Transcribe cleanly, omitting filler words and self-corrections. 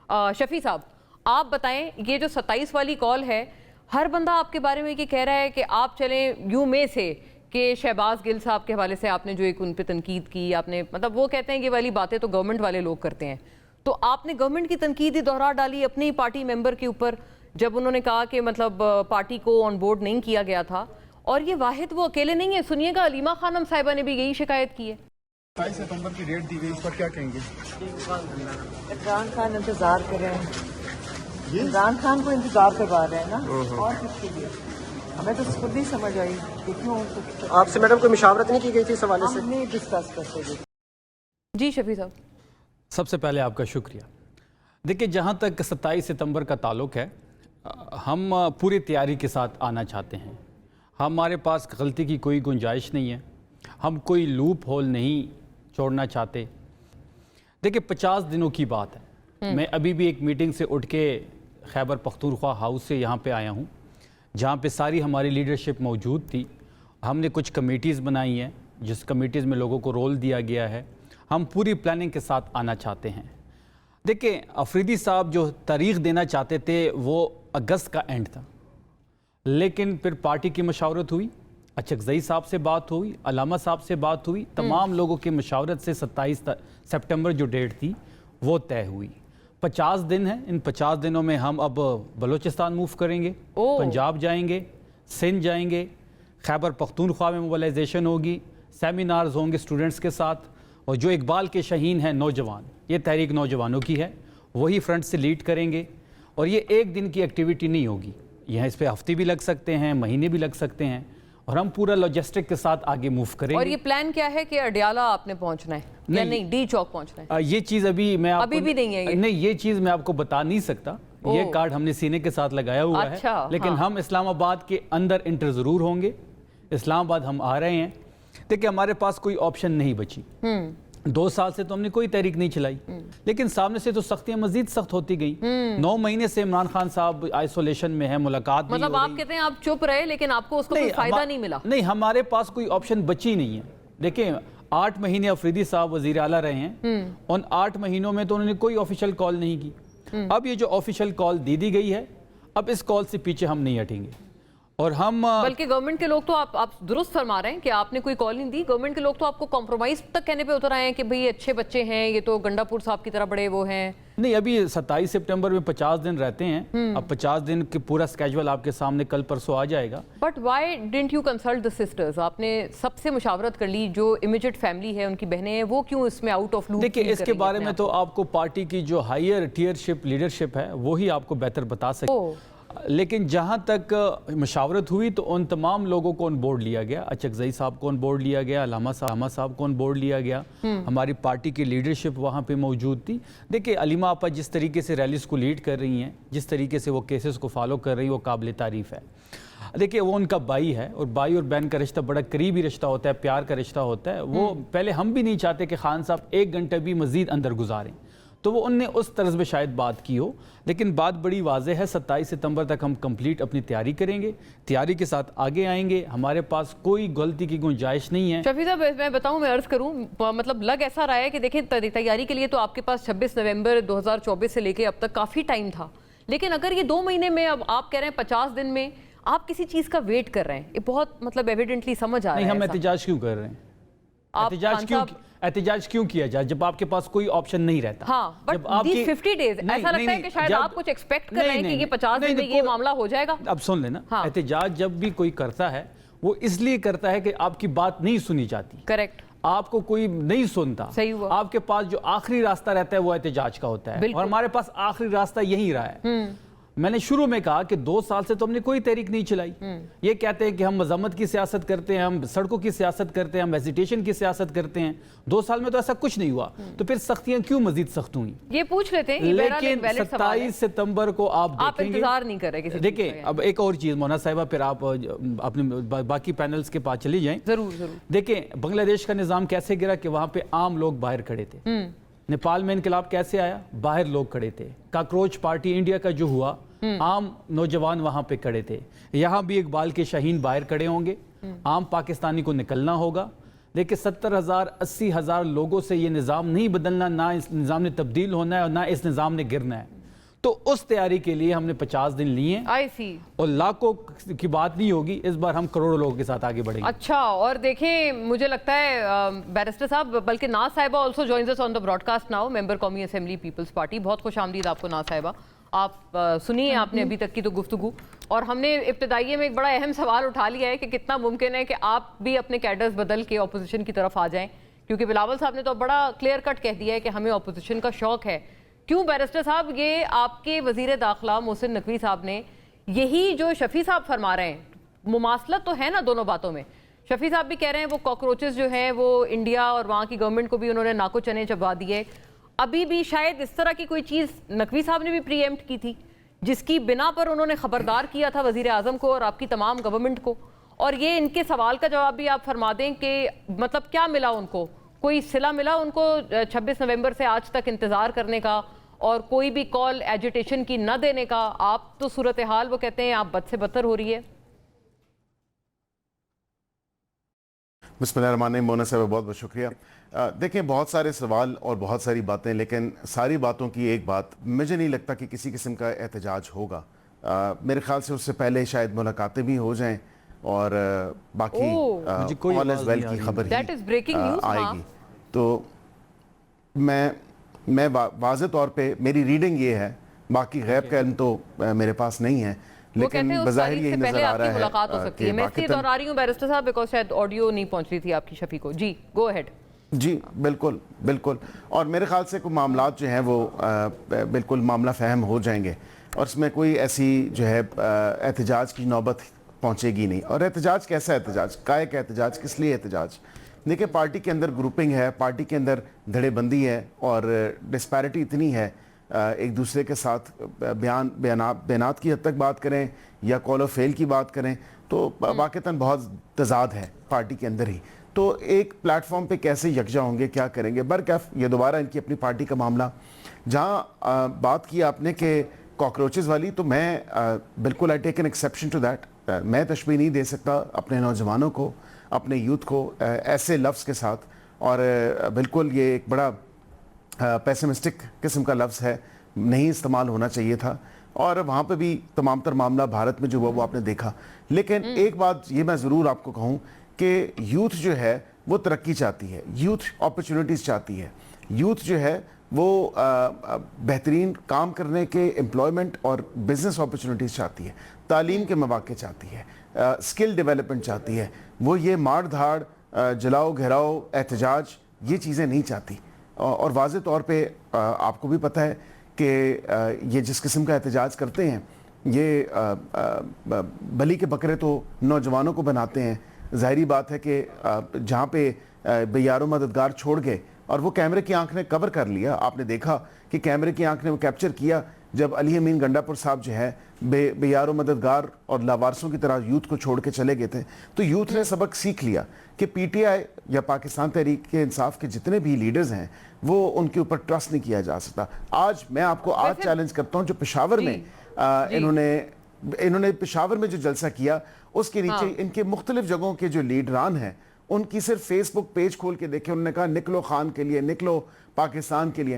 शफी साहब, आप बताएं, ये जो 27 वाली कॉल है, हर बंदा आपके बारे में ये कह रहा है कि आप चलें यूं में से कि शहबाज गिल साहब के हवाले से आपने जो एक उन पे तनकीद की, आपने मतलब वो कहते हैं ये वाली बातें तो गवर्नमेंट वाले लोग करते हैं, तो आपने गवर्नमेंट की तनकीद ही दोहरा डाली अपने ही पार्टी मेंबर के ऊपर जब उन्होंने कहा कि मतलब पार्टी को ऑन बोर्ड नहीं किया गया था। और ये वाहिद वो अकेले नहीं है, सुनिएगा अलीमा खानम साहिबा ने भी यही शिकायत की है। 27 सितंबर की डेट दी गई, इस पर क्या कहेंगे? इमरान खान इंतजार कर रहे हैं, इमरान खान को इंतजार करवा रहे हैं ना, और किसके लिए? हमें तो खुद नहीं समझ आई कि क्यों। आपसे मैडम कोई मुशावरत नहीं की गई थी इस हवाले से? हम नहीं डिस्कस कर सके। जी शफी साहब, सबसे पहले आपका शुक्रिया। देखिए, जहाँ तक 27 सितंबर का ताल्लुक़ है, हम पूरी तैयारी के साथ आना चाहते हैं। हमारे पास गलती की कोई गुंजाइश नहीं है, हम कोई लूप होल नहीं छोड़ना चाहते। देखिए, 50 दिनों की बात है, मैं अभी भी एक मीटिंग से उठ के खैबर पख्तूनख्वा हाउस से यहाँ पे आया हूँ, जहाँ पे सारी हमारी लीडरशिप मौजूद थी। हमने कुछ कमेटीज़ बनाई हैं, जिस कमेटीज़ में लोगों को रोल दिया गया है। हम पूरी प्लानिंग के साथ आना चाहते हैं। देखिए, अफरीदी साहब जो तारीख़ देना चाहते थे वो अगस्त का एंड था, लेकिन फिर पार्टी की मशावरत हुई, अचकज़ई साहब से बात हुई, अलामा साहब से बात हुई, तमाम लोगों की मशावरत से 27 सितंबर जो डेट थी वो तय हुई। 50 दिन है, इन 50 दिनों में हम अब बलूचिस्तान मूव करेंगे, पंजाब जाएंगे, सिंध जाएंगे, खैबर पख्तूनख्वा में मोबिलाइजेशन होगी, सेमिनार्स होंगे स्टूडेंट्स के साथ, और जो इकबाल के शहीन हैं नौजवान, ये तहरीक नौजवानों की है, वही फ्रंट से लीड करेंगे। और ये एक दिन की एक्टिविटी नहीं होगी, यहाँ इस पे हफ्ते भी लग सकते हैं, महीने भी लग सकते हैं, और हम पूरा लॉजिस्टिक के साथ आगे मूव करेंगे। और ये प्लान क्या है कि अडियाला आपने पहुंचना है या नहीं डी चौक पहुंचना है? ये चीज़ अभी मैं आपको अभी भी नहीं है ये? नहीं, ये चीज़ मैं आपको बता नहीं सकता। ये कार्ड हमने सीने के साथ लगाया हुआ अच्छा, है, लेकिन हम इस्लामाबाद के अंदर इंटर ज़रूर होंगे। इस्लामाबाद हम आ रहे हैं। देखिए, हमारे पास कोई ऑप्शन नहीं बची। 2 साल से तो हमने कोई तहरीक नहीं चलाई, लेकिन सामने से तो सख्तियां मजीद सख्त होती गई। 9 महीने से इमरान खान साहब आइसोलेशन में है, मुलाकात मतलब आप कहते हैं आप चुप रहे लेकिन आपको उसको कोई फायदा नहीं मिला? नहीं, हमारे पास कोई ऑप्शन बची नहीं है। देखिए, 8 महीने अफरीदी साहब वजीर आला रहे हैं, उन 8 महीनों में तो उन्होंने कोई ऑफिशियल कॉल नहीं की। अब ये जो ऑफिशियल कॉल दी गई है, अब इस कॉल से पीछे हम नहीं हटेंगे। और हम बल्कि गवर्नमेंट के लोग तो आप दुरुस्त फरमा रहे हैं कि आपने कोई कॉल नहीं दी। गवर्नमेंट के लोग तो आपको कॉम्प्रोमाइज तक कहने पे उतर आए हैं कि भाई अच्छे बच्चे हैं, ये तो गंडापुर साहब की तरह बड़े वो हैं। नहीं, अभी 27 सितंबर में 50 दिन रहते हैं। अब 50 दिन के पूरा स्केड्यूल आपके सामने कल परसों आ जाएगा। But why didn't you consult the sisters? आपने सबसे मुशावरत कर ली, जो इमीडिएट फैमिली है, उनकी बहनें हैं, वो क्यों इसमें आउट ऑफ लूप? देखिए, इसके बारे में तो आपको पार्टी की जो हायर टीयरशिप लीडरशिप है वही आपको बेहतर बता सकते। लेकिन जहां तक मशावरत हुई तो उन तमाम लोगों को ऑन बोर्ड लिया गया। अचकज़ई साहब को ऑन बोर्ड लिया गया, अलामा साहब को ऑन बोर्ड लिया गया। हमारी पार्टी की लीडरशिप वहां पे मौजूद थी। देखिए, अलीमा आपा जिस तरीके से रैलीज को लीड कर रही हैं, जिस तरीके से वो केसेस को फॉलो कर रही हैं, वो काबिल तारीफ़ है। देखिए, वो उनका भाई है, और भाई और बहन का रिश्ता बड़ा करीबी रिश्ता होता है, प्यार का रिश्ता होता है। वो पहले हम भी नहीं चाहते कि खान साहब 1 घंटा भी मज़ीद अंदर गुजारें, तो वो उनने उस तर्ज में शायद बात की हो। लेकिन बात बड़ी वाज़ेह है, 27 सितंबर तक हम कंप्लीट अपनी तैयारी करेंगे, तैयारी के साथ आगे आएंगे। हमारे पास कोई गलती की गुंजाइश नहीं है। शफी साहब, मैं बताऊं, मैं अर्ज़ करूं, मतलब लग ऐसा रहा है कि देखिए, तैयारी के लिए तो आपके पास 26 नवंबर 2024 से लेके अब तक काफ़ी टाइम था, लेकिन अगर ये 2 महीने में, अब आप कह रहे हैं 50 दिन में आप किसी चीज़ का वेट कर रहे हैं, ये बहुत मतलब एविडेंटली समझ आ रहा है। नहीं, हम एहतजाज क्यों कर रहे हैं? एहतजाज क्यों किया जाए जब आपके पास कोई ऑप्शन नहीं रहता? हाँ, बट these 50 days ऐसा लगता है कि शायद आप कुछ एक्सपेक्ट कर रहे हैं कि ये 50 दिन में ये मामला हो जाएगा। अब सुन लेना, एहतजाज जब भी कोई करता है वो इसलिए करता है कि आपकी बात नहीं सुनी जाती। करेक्ट, आपको कोई नहीं सुनता। सही हुआ। आपके पास जो आखिरी रास्ता रहता है वो एहतजाज का होता है, और हमारे पास आखिरी रास्ता यही रहा है। मैंने शुरू में कहा कि 2 साल से तो हमने कोई तहरीक नहीं चलाई। ये कहते हैं कि हम मजम्मत की सियासत करते हैं, हम सड़कों की सियासत करते हैं, हम हेजिटेशन की सियासत करते हैं। 2 साल में तो ऐसा कुछ नहीं हुआ, तो फिर सख्तियां क्यों मजीद सख्त हुई? ये पूछ लेते हैं। लेकिन 27 सितंबर को आप देखेंगे, इंतजार नहीं कर रहे किसी। देखिए, अब एक और चीज मोना साहिबा, फिर आप अपने बाकी पैनल्स के पास चली जाएं। जरूर। देखिए, बांग्लादेश का निजाम कैसे गिरा कि वहां पे आम लोग बाहर खड़े थे। नेपाल में इनकलाब कैसे आया? बाहर लोग खड़े थे। काकरोच पार्टी इंडिया का जो हुआ, आम नौजवान वहां पे खड़े थे। यहां भी इकबाल के शहीन बाहर खड़े होंगे। आम पाकिस्तानी को निकलना होगा। देखिए, 70,000 80,000 लोगों से ये निज़ाम नहीं बदलना, ना इस निज़ाम ने तब्दील होना है और ना इस निज़ाम ने गिरना है। तो उस तैयारी के लिए हमने 50 दिन लिए आई सी। और लाखों की बात नहीं होगी, इस बार हम करोड़ों लोगों के साथ आगे बढ़ेंगे। अच्छा, और देखें मुझे लगता है बैरिस्टर साहब, बल्कि नाज साहिबा also joins us on the broadcast now, member कौमी असेंबली पीपल्स पार्टी। बहुत खुश आमदीद आपको नाज साहिबा। आप सुनिए आपने अभी तक की तो गुफ्तगू, और हमने इब्तदाई में एक बड़ा अहम सवाल उठा लिया है कि कितना मुमकिन है कि आप भी अपने कैडर्स बदल के अपोजिशन की तरफ आ जाएं, क्योंकि बिलावल साहब ने तो बड़ा क्लियर कट कह दिया है कि हमें अपोजिशन का शौक है। क्यों बैरिस्टर साहब, ये आपके वजीर दाखिला मोहसिन नकवी साहब ने यही जो शफी साहब फरमा रहे हैं, मुमासलत तो है ना दोनों बातों में। शफी साहब भी कह रहे हैं वो कॉकरोचेस जो हैं वो इंडिया और वहाँ की गवर्नमेंट को भी उन्होंने नाको चने चबा दिए। अभी भी शायद इस तरह की कोई चीज़ नकवी साहब ने भी प्रीएम्प्ट की थी, जिसकी बिना पर उन्होंने खबरदार किया था वजीर आज़म को और आपकी तमाम गवर्नमेंट को। और ये इनके सवाल का जवाब भी आप फरमा दें कि मतलब क्या मिला उनको, कोई सिला मिला उनको 26 नवंबर से आज तक इंतज़ार करने का और कोई भी कॉल एजिटेशन की न देने का? आप तो सूरत हाल वो कहते हैं आप बद से बदतर हो रही है। बिस्मिल्लाहिर्रहमानिर्रहीम। मोना साहब बहुत बहुत शुक्रिया। देखें, बहुत सारे सवाल और बहुत सारी बातें, लेकिन सारी बातों की एक बात, मुझे नहीं लगता कि किसी किस्म का एहतजाज होगा। मेरे ख्याल से उससे पहले शायद मुलाकातें भी हो जाएं और बाकी ऑल इज वेल की खबर ही आएगी। तो मैं वाज़ेह तौर पे मेरी रीडिंग ये है, बाकी गैब का इल्म तो मेरे पास नहीं है, लेकिन बज़ाहिर यही नजर आ रहा है मुलाकात हो सकती है। मैं इसलिए दोहरा रही हूं बैरिस्टर साहब बिकॉज़ शायद ऑडियो नहीं पहुंच रही थी आपकी शफी को। जी गो अहेड। जी बिल्कुल बिल्कुल, और मेरे ख्याल से कोई मामलात जो हैं वो बिल्कुल मामला फ़हम हो जाएंगे और इसमें कोई ऐसी जो है एहतजाज की नौबत पहुंचेगी नहीं। और एहतजाज कैसा एहतजाज, काय का एहतजाज, किस लिए एहतजाज? देखिए, पार्टी के अंदर ग्रुपिंग है, पार्टी के अंदर धड़ेबंदी है और डिस्पैरिटी इतनी है, एक दूसरे के साथ बयानात की हद तक बात करें या कॉल ऑफ फेल की बात करें तो वाक़तन बहुत तज़ाद है पार्टी के अंदर ही। तो एक प्लेटफॉर्म पे कैसे यकजा होंगे, क्या करेंगे? बरकैफ ये दोबारा इनकी अपनी पार्टी का मामला। जहाँ बात की आपने कि कॉकरोचेस वाली, तो मैं बिल्कुल I take an exception to that. मैं तशबीह नहीं दे सकता अपने नौजवानों को, अपने यूथ को ऐसे लफ्ज़ के साथ, और बिल्कुल ये एक बड़ा पेसिमिस्टिक किस्म का लफ्ज़ है, नहीं इस्तेमाल होना चाहिए था। और वहाँ पे भी तमाम तर मामला भारत में जो हुआ वो आपने देखा। लेकिन एक बात ये मैं ज़रूर आपको कहूँ कि यूथ जो है वो तरक्की चाहती है, यूथ अपॉर्चुनिटीज़ चाहती है, यूथ जो है वो बेहतरीन काम करने के एम्प्लॉयमेंट और बिजनेस अपॉर्चुनिटीज़ चाहती है, तालीम के मौके चाहती है, स्किल डेवलपमेंट चाहती है। वो ये मार धाड़, जलाओ घेराओ, एहतजाज, ये चीज़ें नहीं चाहती। और वाज़ेह तौर पे आपको भी पता है कि ये जिस किस्म का एहतजाज करते हैं, ये बली के बकरे तो नौजवानों को बनाते हैं। ज़ाहिरी बात है कि जहाँ पे बेयारो मददगार छोड़ गए और वो कैमरे की आंख ने कवर कर लिया। आपने देखा कि कैमरे की आंख ने वो कैप्चर किया जब अली अमीन गंडापुर साहब जो है बेयारो मददगार और लावारसों की तरह यूथ को छोड़ के चले गए थे। तो यूथ ने सबक सीख लिया कि पीटीआई या पाकिस्तान तहरीक इंसाफ के जितने भी लीडर्स हैं वो उनके ऊपर ट्रस्ट नहीं किया जा सकता। आज मैं आपको आज चैलेंज करता हूं, जो पेशावर में इन्होंने पेशावर में जो जलसा किया उसके नीचे इनके मुख्तलिफ जगहों के जो लीडरान हैं उनकी सिर्फ फेसबुक पेज खोल के देखे, उन्होंने कहा निकलो खान के लिए, निकलो पाकिस्तान के लिए।